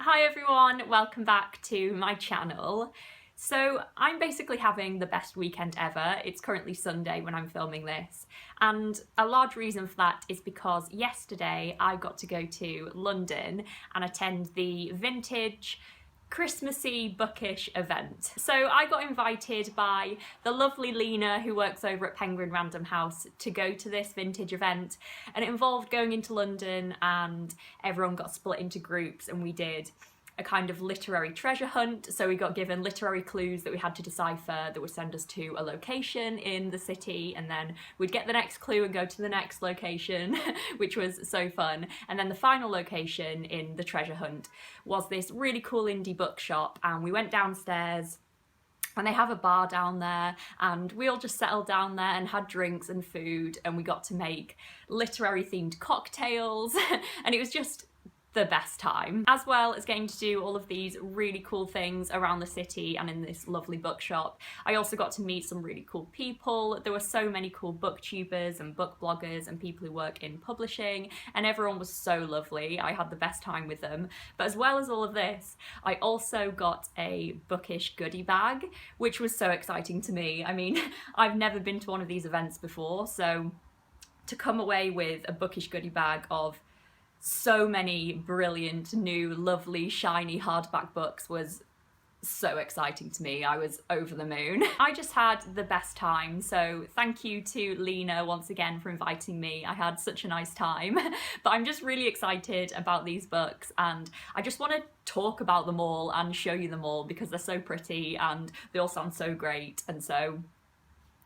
Hi everyone, welcome back to my channel. So I'm basically having the best weekend ever. It's currently Sunday when I'm filming this, and a large reason for that is because yesterday I got to go to London and attend the vintage Christmassy bookish event. So I got invited by the lovely Lena, who works over at Penguin Random House, to go to this vintage event, and it involved going into London and everyone got split into groups and we did a kind of literary treasure hunt. So we got given literary clues that we had to decipher that would send us to a location in the city, and then we'd get the next clue and go to the next location, which was so fun. And then the final location in the treasure hunt was this really cool indie bookshop, and we went downstairs and they have a bar down there, and we all just settled down there and had drinks and food, and we got to make literary themed cocktails and it was just the best time, as well as getting to do all of these really cool things around the city and in this lovely bookshop. I also got to meet some really cool people. There were so many cool booktubers and book bloggers and people who work in publishing, and everyone was so lovely. I had the best time with them. But as well as all of this, I also got a bookish goodie bag, which was so exciting to me. I mean, I've never been to one of these events before, so to come away with a bookish goodie bag of so many brilliant, new, lovely, shiny hardback books was so exciting to me. I was over the moon. I just had the best time, so thank you to Lena once again for inviting me. I had such a nice time. But I'm just really excited about these books, and I just want to talk about them all and show you them all because they're so pretty and they all sound so great. And so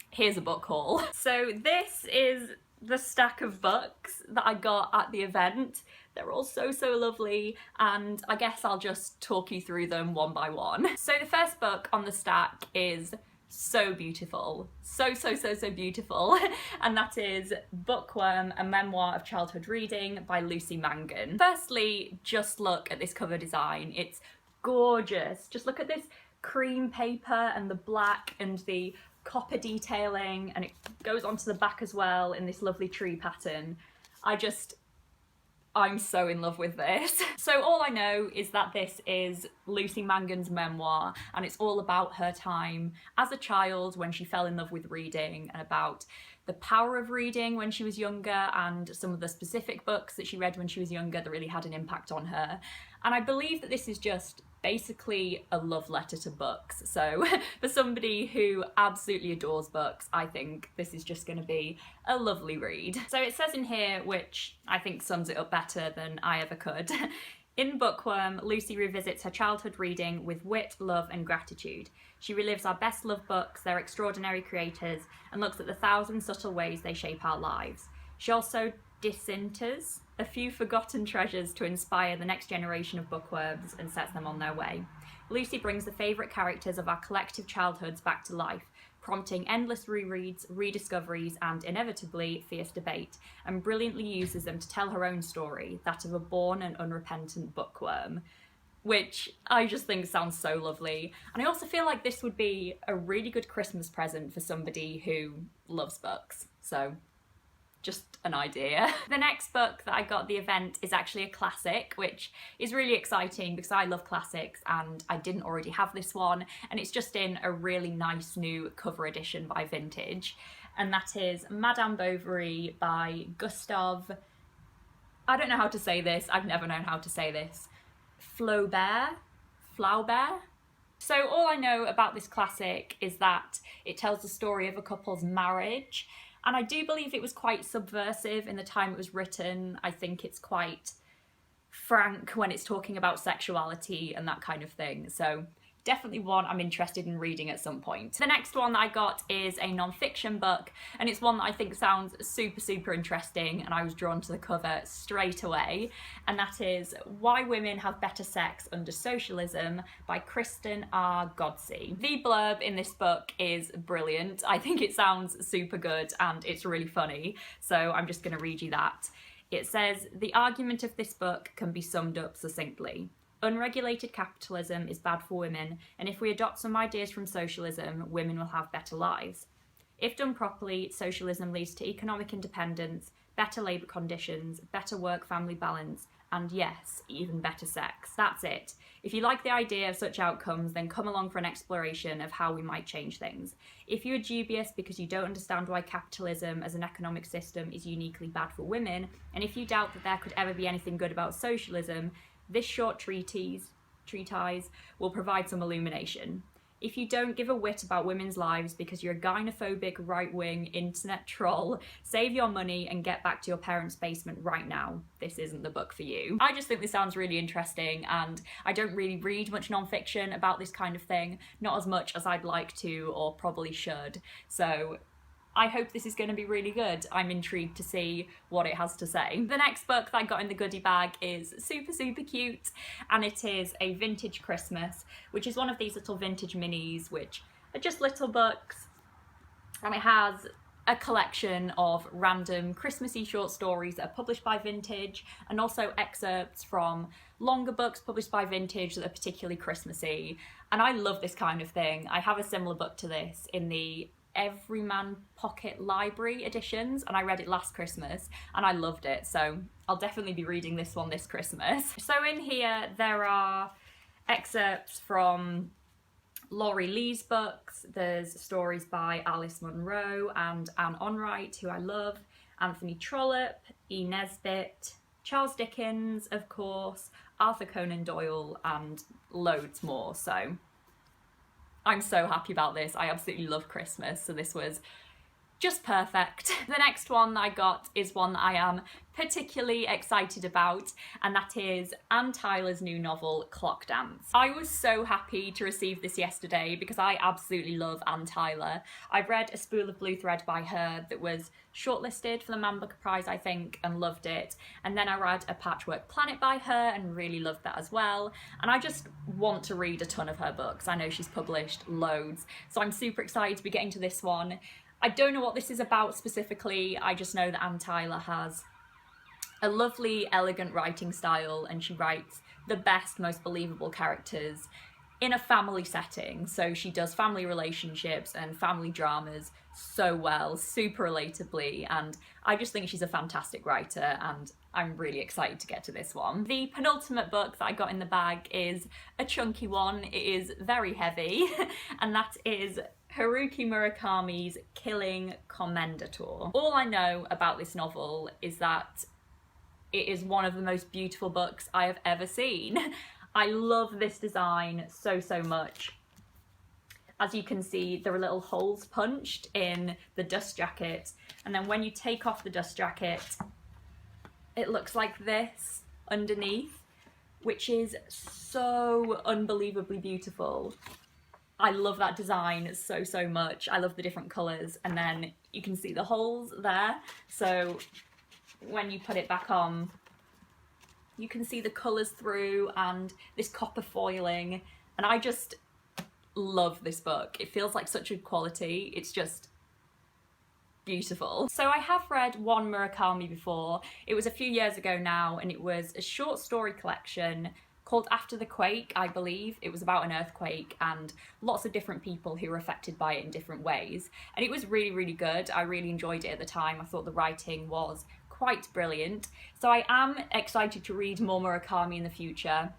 here's a book haul. So this is the stack of books that I got at the event. They're all so lovely, and I guess I'll just talk you through them one by one. So the first book on the stack is so beautiful, so beautiful, and that is Bookworm, a Memoir of Childhood Reading by Lucy Mangan. Firstly, just look at this cover design. It's gorgeous. Just look at this cream paper and the black and the copper detailing, and it goes onto the back as well in this lovely tree pattern. I'm so in love with this. So all I know is that this is Lucy Mangan's memoir, and it's all about her time as a child when she fell in love with reading, and about the power of reading when she was younger, and some of the specific books that she read when she was younger that really had an impact on her. And I believe that this is just basically a love letter to books. So for somebody who absolutely adores books, I think this is just going to be a lovely read. So it says in here, which I think sums it up better than I ever could. In Bookworm, Lucy revisits her childhood reading with wit, love and gratitude. She relives our best loved books, their extraordinary creators, and looks at the thousand subtle ways they shape our lives. She also disinters a few forgotten treasures to inspire the next generation of bookworms and sets them on their way. Lucy brings the favourite characters of our collective childhoods back to life, prompting endless rereads, rediscoveries and, inevitably, fierce debate, and brilliantly uses them to tell her own story, that of a born and unrepentant bookworm, which I just think sounds so lovely. And I also feel like this would be a really good Christmas present for somebody who loves books. So just an idea. The next book that I got at the event is actually a classic, which is really exciting because I love classics and I didn't already have this one, and it's just in a really nice new cover edition by Vintage, and that is Madame Bovary by Gustave, I don't know how to say this, I've never known how to say this, Flaubert? So all I know about this classic is that it tells the story of a couple's marriage, and I do believe it was quite subversive in the time it was written. I think it's quite frank when it's talking about sexuality and that kind of thing. So definitely one I'm interested in reading at some point. The next one that I got is a non-fiction book, and it's one that I think sounds super interesting, and I was drawn to the cover straight away, and that is Why Women Have Better Sex Under Socialism by Kristen R. Godsey. The blurb in this book is brilliant. I think it sounds super good and it's really funny, so I'm just going to read you that. It says, "The argument of this book can be summed up succinctly. Unregulated capitalism is bad for women, and if we adopt some ideas from socialism, women will have better lives. If done properly, socialism leads to economic independence, better labour conditions, better work-family balance, and yes, even better sex. That's it. If you like the idea of such outcomes, then come along for an exploration of how we might change things. If you are dubious because you don't understand why capitalism as an economic system is uniquely bad for women, and if you doubt that there could ever be anything good about socialism, this short treatise will provide some illumination. If you don't give a whit about women's lives because you're a gynophobic right-wing internet troll, save your money and get back to your parents' basement right now. This isn't the book for you. I just think this sounds really interesting, and I don't really read much non-fiction about this kind of thing, not as much as I'd like to or probably should. So I hope this is going to be really good. I'm intrigued to see what it has to say. The next book that I got in the goodie bag is super, super cute, and it is A Vintage Christmas, which is one of these little vintage minis, which are just little books, and it has a collection of random Christmassy short stories that are published by Vintage, and also excerpts from longer books published by Vintage that are particularly Christmassy. And I love this kind of thing. I have a similar book to this in the Everyman Pocket Library editions, and I read it last Christmas and I loved it, so I'll definitely be reading this one this Christmas. So in here there are excerpts from Laurie Lee's books, there's stories by Alice Munro and Anne Onright, who I love, Anthony Trollope, E. Nesbitt, Charles Dickens, of course, Arthur Conan Doyle, and loads more. So I'm so happy about this. I absolutely love Christmas, so this was just perfect. The next one that I got is one that I am particularly excited about, and that is Anne Tyler's new novel, Clock Dance. I was so happy to receive this yesterday because I absolutely love Anne Tyler. I've read A Spool of Blue Thread by her that was shortlisted for the Man Booker Prize, I think, and loved it. And then I read A Patchwork Planet by her and really loved that as well. And I just want to read a ton of her books. I know she's published loads, so I'm super excited to be getting to this one. I don't know what this is about specifically, I just know that Anne Tyler has a lovely, elegant writing style, and she writes the best, most believable characters in a family setting. So she does family relationships and family dramas so well, super relatably, and I just think she's a fantastic writer, and I'm really excited to get to this one. The penultimate book that I got in the bag is a chunky one. It is very heavy, and that is Haruki Murakami's Killing Commendator. All I know about this novel is that it is one of the most beautiful books I have ever seen. I love this design so, so much. As you can see, there are little holes punched in the dust jacket, and then when you take off the dust jacket, it looks like this underneath, which is so unbelievably beautiful. I love that design so, so much. I love the different colours, and then you can see the holes there. So when you put it back on, you can see the colours through and this copper foiling, and I just love this book. It feels like such good quality. It's just beautiful. So I have read one Murakami before. It was a few years ago now, and it was a short story collection called After the Quake, I believe. It was about an earthquake and lots of different people who were affected by it in different ways. And it was really, really good. I really enjoyed it at the time. I thought the writing was quite brilliant. So I am excited to read more Murakami in the future.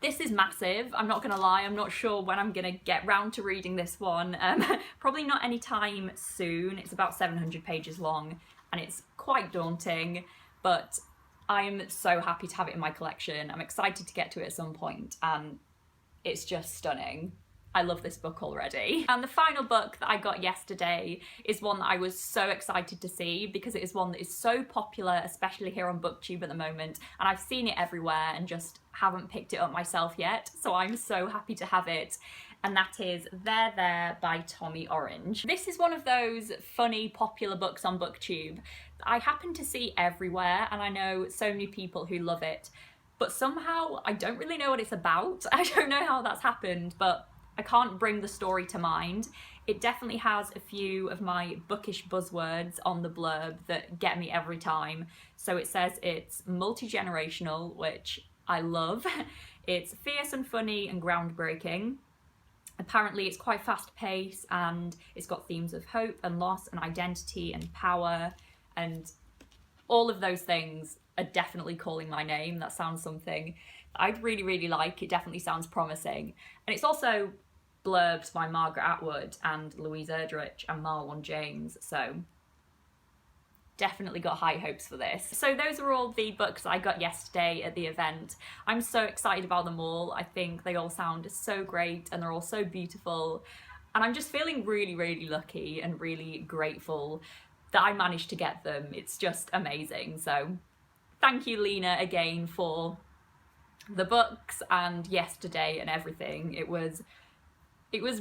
This is massive, I'm not gonna lie. I'm not sure when I'm gonna get round to reading this one. Probably not anytime soon. It's about 700 pages long and it's quite daunting, but I'm so happy to have it in my collection. I'm excited to get to it at some point, and it's just stunning. I love this book already. And the final book that I got yesterday is one that I was so excited to see because it is one that is so popular, especially here on BookTube at the moment, and I've seen it everywhere and just haven't picked it up myself yet, so I'm so happy to have it. And that is There There by Tommy Orange. This is one of those funny, popular books on BookTube that I happen to see everywhere, and I know so many people who love it, but somehow I don't really know what it's about. I don't know how that's happened, but I can't bring the story to mind. It definitely has a few of my bookish buzzwords on the blurb that get me every time. So it says it's multi-generational, which I love. It's fierce and funny and groundbreaking. Apparently it's quite fast-paced, and it's got themes of hope and loss and identity and power, and all of those things are definitely calling my name. That sounds something I'd really, really like. It definitely sounds promising. And it's also blurbed by Margaret Atwood and Louise Erdrich and Marlon James, so definitely got high hopes for this. So those are all the books I got yesterday at the event. I'm so excited about them all. I think they all sound so great and they're all so beautiful. And I'm just feeling really, really lucky and really grateful that I managed to get them. It's just amazing. So thank you, Lena, again for the books and yesterday and everything. It was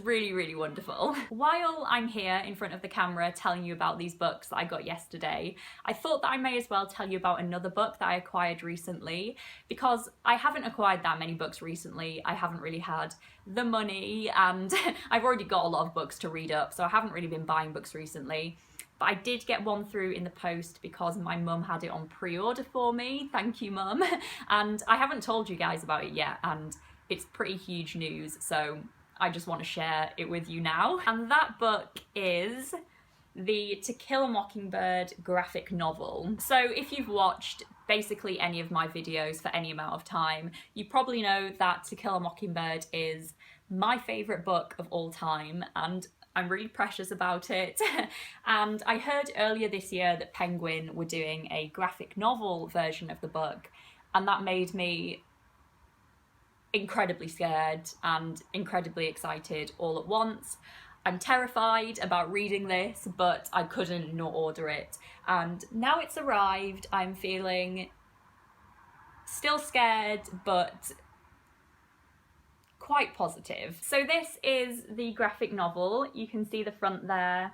really, really wonderful. While I'm here in front of the camera telling you about these books that I got yesterday, I thought that I may as well tell you about another book that I acquired recently, because I haven't acquired that many books recently. I haven't really had the money, and I've already got a lot of books to read up, so I haven't really been buying books recently. But I did get one through in the post because my mum had it on pre-order for me. Thank you, Mum. And I haven't told you guys about it yet, and it's pretty huge news, so I just want to share it with you now. And that book is the To Kill a Mockingbird graphic novel. So if you've watched basically any of my videos for any amount of time, you probably know that To Kill a Mockingbird is my favourite book of all time, and I'm really precious about it. And I heard earlier this year that Penguin were doing a graphic novel version of the book, and that made me incredibly scared and incredibly excited all at once. I'm terrified about reading this, but I couldn't not order it. And now it's arrived, I'm feeling still scared, but quite positive. So this is the graphic novel. You can see the front there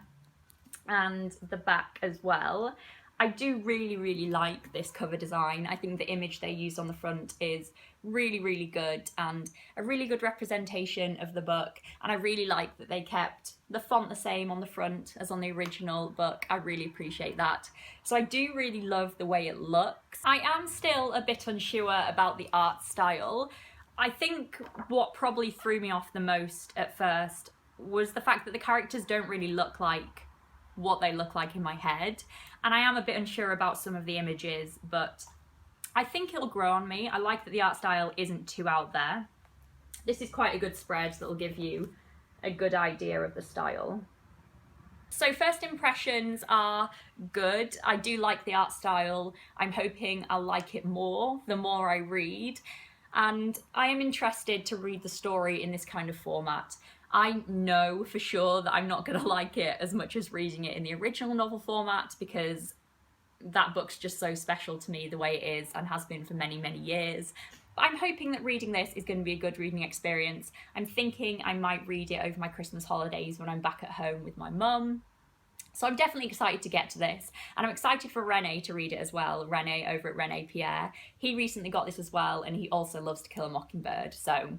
and the back as well. I do really, really like this cover design. I think the image they used on the front is really, really good and a really good representation of the book. And I really like that they kept the font the same on the front as on the original book. I really appreciate that. So I do really love the way it looks. I am still a bit unsure about the art style. I think what probably threw me off the most at first was the fact that the characters don't really look like what they look like in my head, and I am a bit unsure about some of the images, but I think it'll grow on me. I like that the art style isn't too out there. This is quite a good spread that will give you a good idea of the style. So first impressions are good. I do like the art style. I'm hoping I'll like it more the more I read, and I am interested to read the story in this kind of format. I know for sure that I'm not going to like it as much as reading it in the original novel format, because that book's just so special to me the way it is and has been for many, many years. But I'm hoping that reading this is going to be a good reading experience. I'm thinking I might read it over my Christmas holidays when I'm back at home with my mum. So I'm definitely excited to get to this, and I'm excited for Rene to read it as well. Rene over at Rene Pierre. He recently got this as well, and he also loves To Kill a Mockingbird, so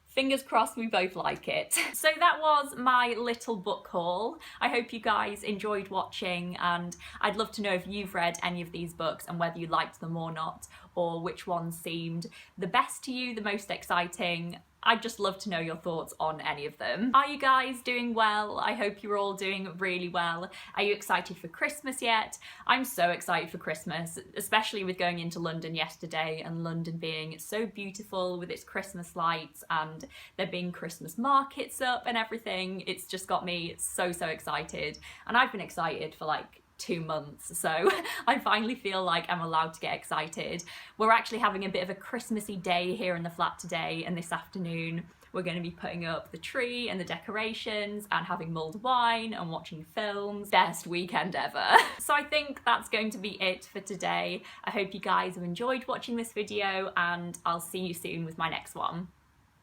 fingers crossed we both like it. So that was my little book haul. I hope you guys enjoyed watching, and I'd love to know if you've read any of these books and whether you liked them or not, or which ones seemed the best to you, the most exciting. I'd just love to know your thoughts on any of them. Are you guys doing well? I hope you're all doing really well. Are you excited for Christmas yet? I'm so excited for Christmas, especially with going into London yesterday and London being so beautiful with its Christmas lights and there being Christmas markets up and everything. It's just got me so, so excited. And I've been excited for like 2 months, so I finally feel like I'm allowed to get excited. We're actually having a bit of a Christmassy day here in the flat today, and this afternoon we're going to be putting up the tree and the decorations and having mulled wine and watching films. Best weekend ever. So I think that's going to be it for today. I hope you guys have enjoyed watching this video, and I'll see you soon with my next one.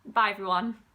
Bye everyone.